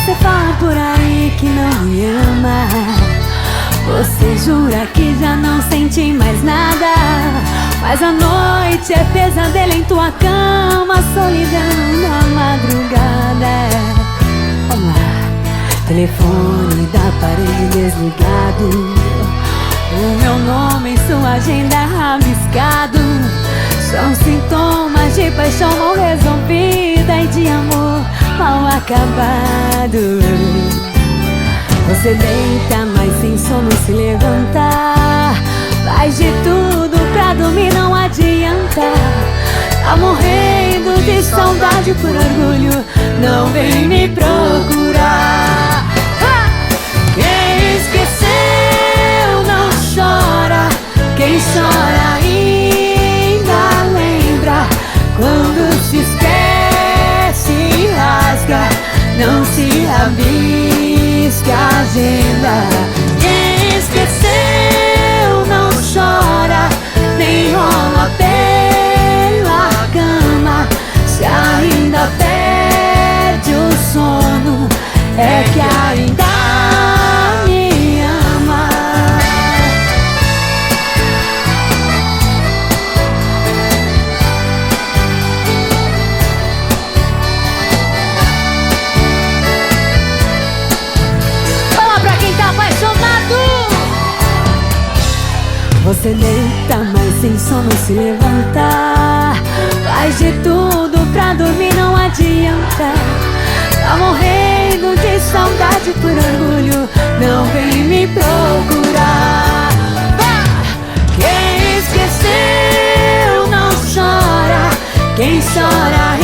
Você fala por aí que não me ama. Você jura que já não sente mais nada, mas a noite é pesadelo em tua cama, solidão na madrugada. Olá, telefone da parede desligado, o meu nome em sua agenda rabiscado. São sintomas de paixão mal resolvida e de amor mal acabado. Você deita, mas sem sono se levantar, faz de tudo pra dormir, não adianta. Tá morrendo de saudade, por orgulho não vem me procurar. Quem esqueceu não chora, quem chora ainda lembra. Quando se esquece e rasga, não se rabisca a agenda. Quem esqueceu não chora, nem rola pela cama. Se ainda perde o sono, é que ainda me ama. Fala pra quem tá apaixonado. Você deita, mas sem sono se levantar, faz de tudo pra dormir, não adianta. Tá morrendo de saudade, por orgulho não vem me procurar. Quem esqueceu não chora, quem chora